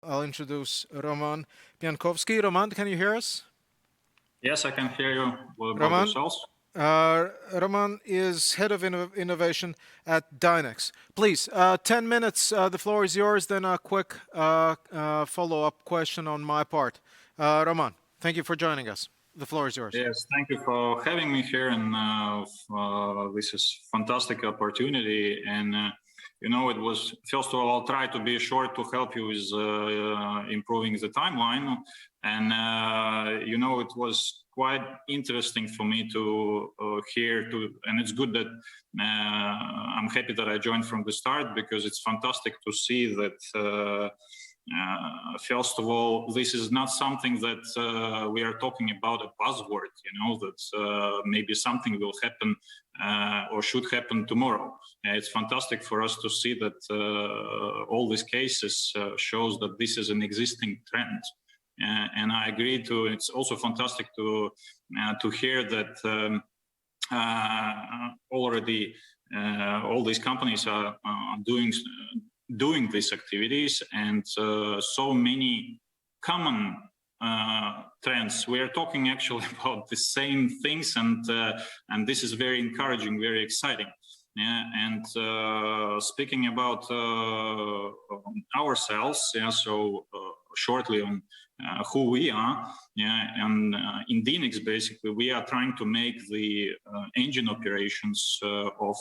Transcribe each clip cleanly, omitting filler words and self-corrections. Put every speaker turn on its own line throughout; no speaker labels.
I'll introduce Roman Pyankovski. Roman, can you hear us?
Yes, I can hear you. What about
Roman?
yourselves?
Roman is head of innovation at Dinex. Please, 10 minutes, the floor is yours, then a quick follow-up question on my part. Roman, thank you for joining us. The floor is yours.
Yes, thank you for having me here, and this is fantastic opportunity. And it was, first of all, I'll try to be short to help you with improving the timeline. And it was quite interesting for me to hear and it's good that I'm happy that I joined from the start, because it's fantastic to see that. First of all, this is not something that we are talking about a buzzword, that maybe something will happen or should happen tomorrow. It's fantastic for us to see that all these cases shows that this is an existing trend. And I agree to, it's also fantastic to hear that already all these companies are doing these activities, and so many common trends. We are talking actually about the same things, and this is very encouraging, very exciting. And speaking about ourselves, so shortly on who we are, and in Dinex, basically, we are trying to make the engine operations of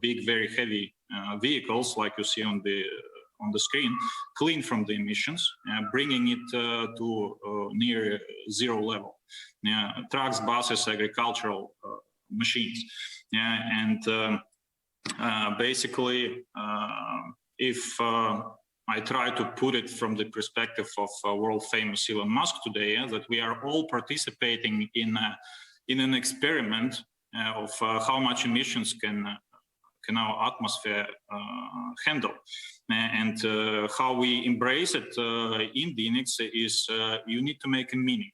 big, very heavy vehicles, like you see on the screen, clean from the emissions, bringing it to near zero level. Trucks, buses, agricultural machines. And basically, if I try to put it from the perspective of world famous Elon Musk today, that we are all participating in an experiment of how much emissions can our atmosphere handle, and how we embrace it in Dinex is you need to make a meaning,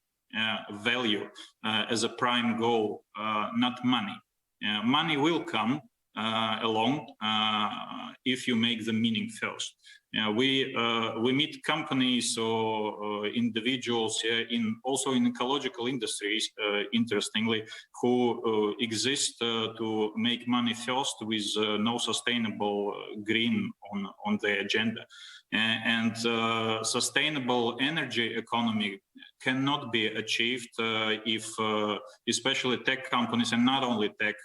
value as a prime goal, not money. Money will come along if you make the meaning first. We meet companies or individuals also in ecological industries, interestingly, who exist to make money first with no sustainable green on the agenda. And sustainable energy economy cannot be achieved if especially tech companies, and not only tech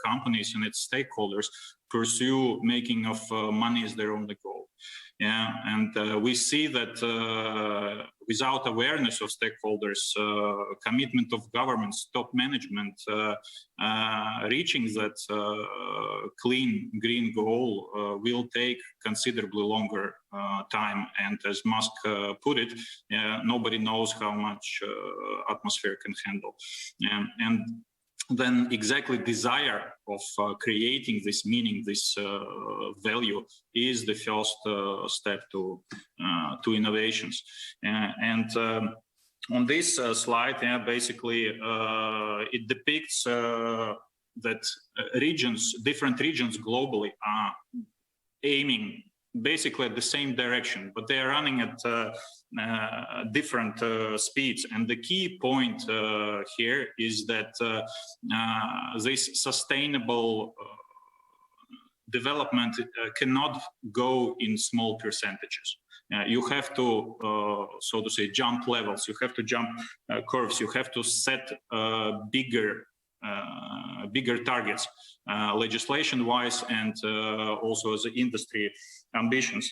companies and its stakeholders, pursue making of money as their only goal. And we see that without awareness of stakeholders, commitment of governments, top management, reaching that clean green goal will take considerably longer time. And as Musk put it, nobody knows how much atmosphere can handle. And then exactly desire of creating this meaning, this value, is the first step to innovations. And on this slide, basically it depicts that different regions globally are aiming basically at the same direction, but they are running at different speeds. And the key point here is that this sustainable development cannot go in small percentages. You have to, so to say, jump levels. You have to jump curves. You have to set bigger targets, legislation-wise, and also as industry ambitions.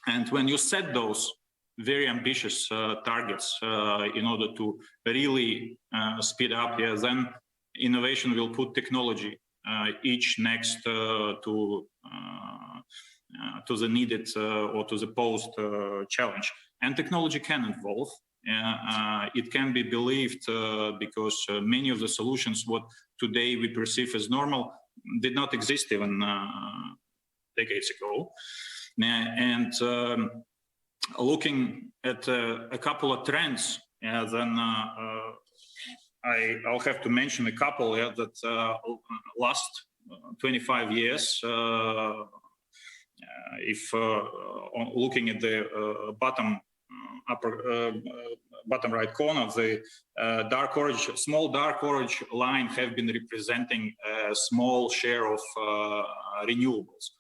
And when you set those very ambitious targets in order to really speed up, then innovation will put technology each next to the needed or to the posed challenge. And technology can evolve. It can be believed because many of the solutions what today we perceive as normal did not exist even decades ago. And looking at a couple of trends, then I'll have to mention a couple that last 25 years if looking at the bottom right corner, the small dark orange line have been representing a small share of renewables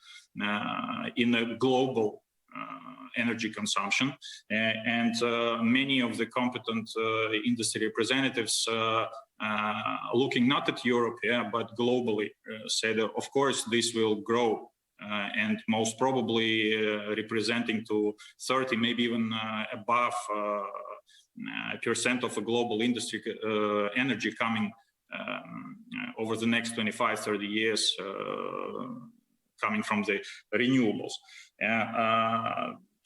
in a global energy consumption, and many of the competent industry representatives looking not at Europe, but globally said, of course, this will grow. And most probably representing to 30, maybe even above % of a global industry energy coming over the next 25, 30 years, coming from the renewables.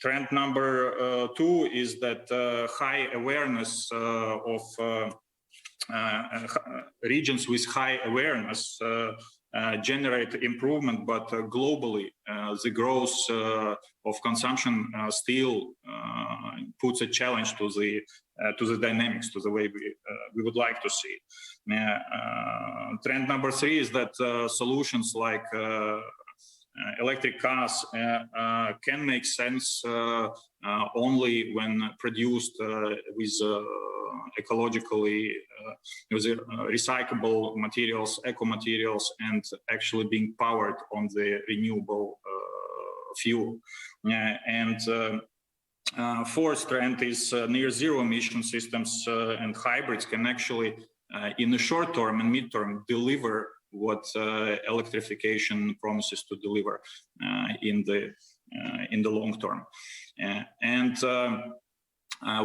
Trend number 2 is that high awareness of regions with high awareness generate improvement, but globally the growth of consumption still puts a challenge to the dynamics, to the way we would like to see it. Trend number 3 is that solutions like electric cars can make sense only when produced with ecologically recyclable materials, eco materials, and actually being powered on the renewable fuel. Fourth trend is near zero emission systems, and hybrids can actually in the short term and mid-term deliver what electrification promises to deliver in the long term.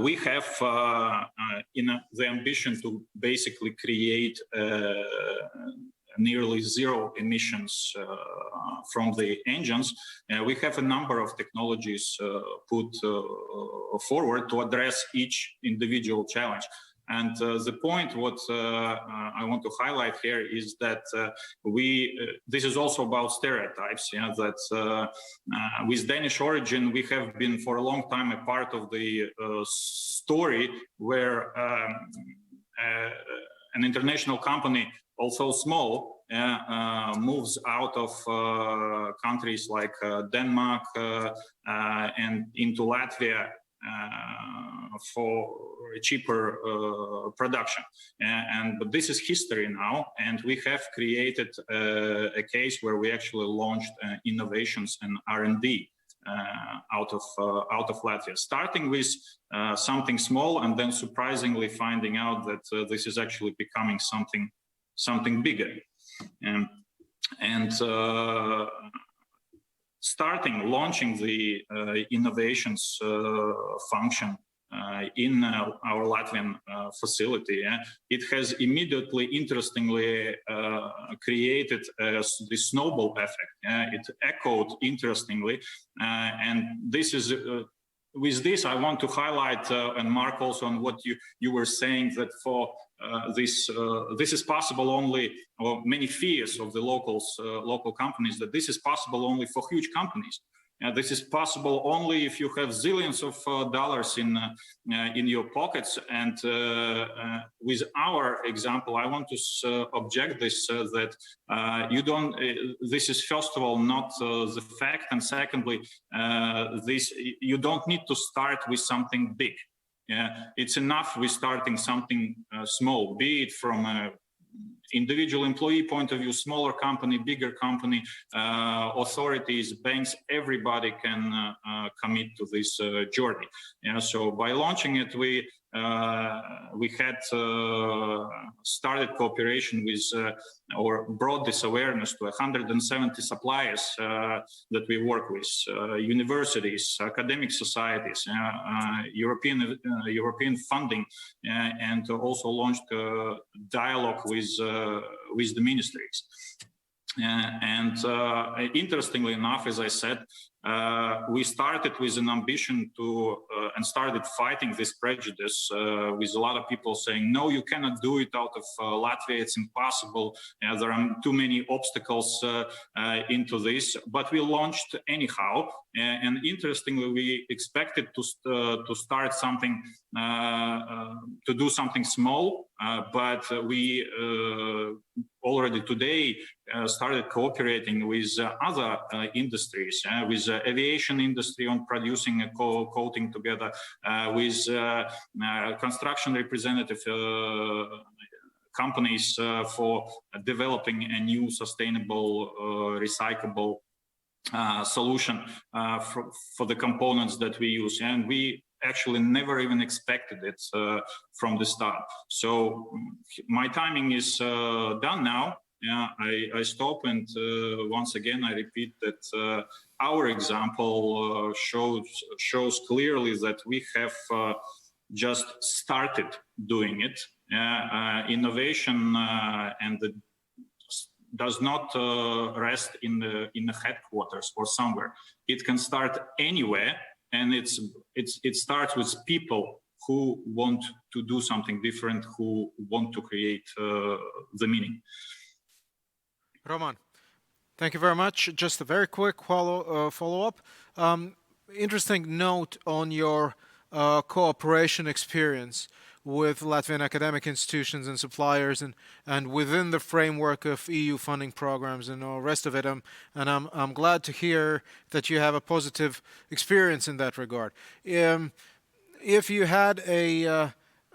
We have the ambition to basically create nearly zero emissions from the engines. We have a number of technologies put forward to address each individual challenge. And the point what I want to highlight here is that this is also about stereotypes, that with Danish origin, we have been for a long time a part of the story where an international company, although small, moves out of countries like Denmark and into Latvia for cheaper production. But this is history now, and we have created a case where we actually launched innovations and R&D out of Latvia, starting with something small, and then surprisingly finding out that this is actually becoming something bigger. Launching the innovations function in our Latvian facility, it has immediately, interestingly, created this snowball effect. It echoed interestingly, and this is. With this, I want to highlight and mark also on what you were saying, that for this is possible only, or many fears of the local companies, that this is possible only for huge companies. This is possible only if you have zillions of dollars in your pockets. And with our example, I want to object this that you don't. This is first of all not the fact, and secondly, you don't need to start with something big. It's enough with starting something small, be it from a individual employee point of view, smaller company, bigger company, authorities, banks, everybody can commit to this journey. So by launching it, we had started cooperation with or brought this awareness to 170 suppliers that we work with, universities, academic societies, European funding, and also launched dialogue with the ministries. Interestingly enough, as I said, We started with an ambition to and started fighting this prejudice with a lot of people saying, no, you cannot do it out of Latvia, it's impossible, there are too many obstacles into this, but we launched anyhow. And interestingly, we expected to start something, to do something small, but we already today started cooperating with other industries, with aviation industry on producing a coating together, with construction representative companies for developing a new sustainable recyclable solution for the components that we use. And we actually never even expected it from the start. So my timing is done now. I stop, and once again I repeat that our example shows clearly that we have just started doing it. Innovation and the does not rest in the headquarters or somewhere. It can start anywhere, and it starts with people who want to do something different, who want to create the meaning.
Roman, thank you very much. Just a very quick follow-up. Interesting note on your cooperation experience with Latvian academic institutions and suppliers, and within the framework of EU funding programs and all the rest of it. And I'm glad to hear that you have a positive experience in that regard. If you had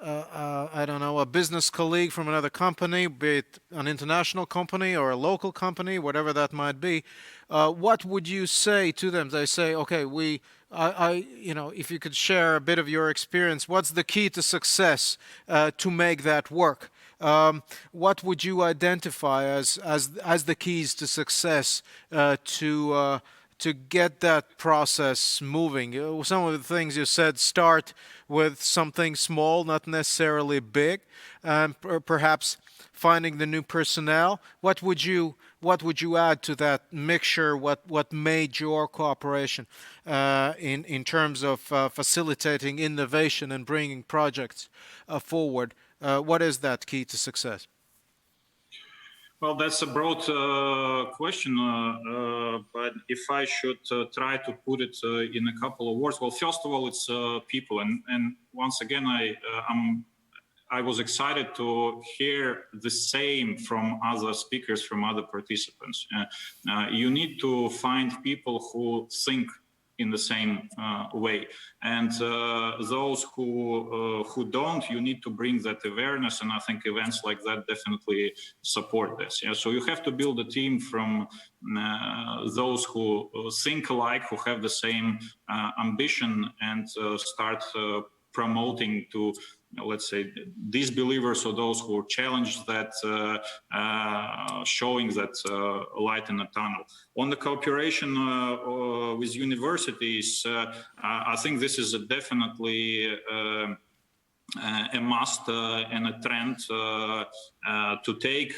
I don't know, a business colleague from another company, be it an international company or a local company, whatever that might be, what would you say to them? They say, okay, you know, if you could share a bit of your experience, what's the key to success to make that work? What would you identify as the keys to success to get that process moving? Some of the things you said, start with something small, not necessarily big, and perhaps finding the new personnel. What would you add to that mixture? What made your cooperation in terms of facilitating innovation and bringing projects forward? What is that key to success?
Well, that's a broad question, but if I should try to put it in a couple of words, well, first of all, it's people, and once again, I was excited to hear the same from other speakers, from other participants. You need to find people who think in the same way, and those who don't, you need to bring that awareness, and I think events like that definitely support this. Yeah, so you have to build a team from those who think alike, who have the same ambition, and start promoting to, let's say, disbelievers or those who challenge that, showing that light in the tunnel. On the cooperation with universities, I think this is definitely a must and a trend to take,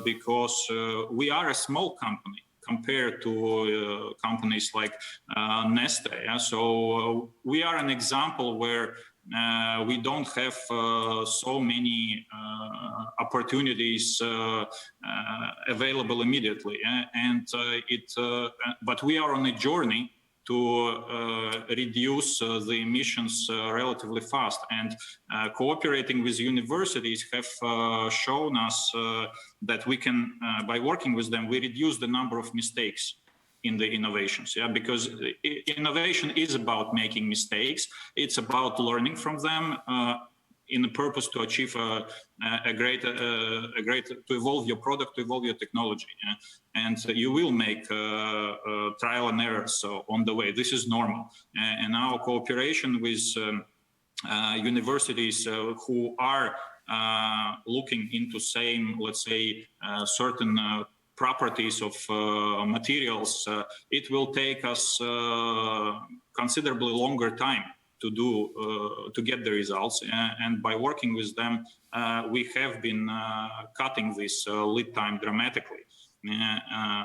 because we are a small company compared to companies like Neste. Yeah? So we are an example where we don't have so many opportunities available immediately, but we are on a journey to reduce the emissions relatively fast, and cooperating with universities have shown us that we can, by working with them, we reduce the number of mistakes in the innovations. Yeah, because innovation is about making mistakes. It's about learning from them in the purpose to achieve a great, to evolve your product, to evolve your technology. Yeah? And you will make trial and errors on the way. This is normal. And our cooperation with universities who are looking into same, let's say, certain properties of materials, it will take us considerably longer time to get the results, and by working with them, we have been cutting this lead time dramatically.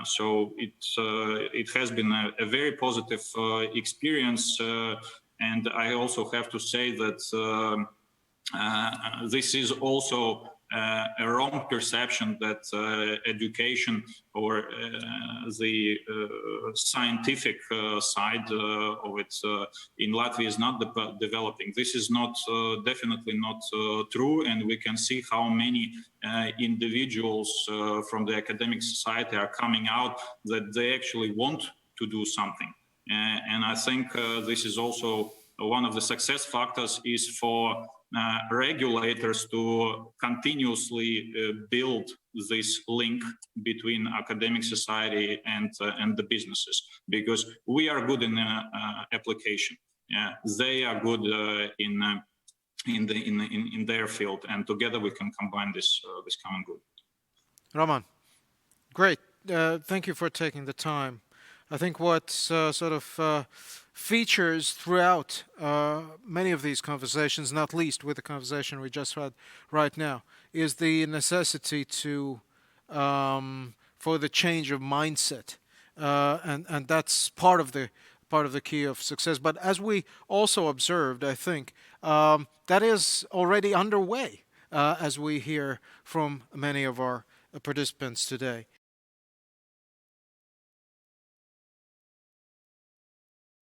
So it has been a very positive experience, and I also have to say that this is also a wrong perception that education or the scientific side of it in Latvia is not developing. This is not definitely not true, and we can see how many individuals from the academic society are coming out that they actually want to do something. And I think this is also one of the success factors is for regulators to continuously build this link between academic society and the businesses, because we are good in application. They are good in their field, and together we can combine this common good.
Roman, great. Thank you for taking the time. I think what sort of features throughout many of these conversations, not least with the conversation we just had right now, is the necessity to for the change of mindset, and that's part of the key of success. But as we also observed, I think that is already underway, as we hear from many of our participants today.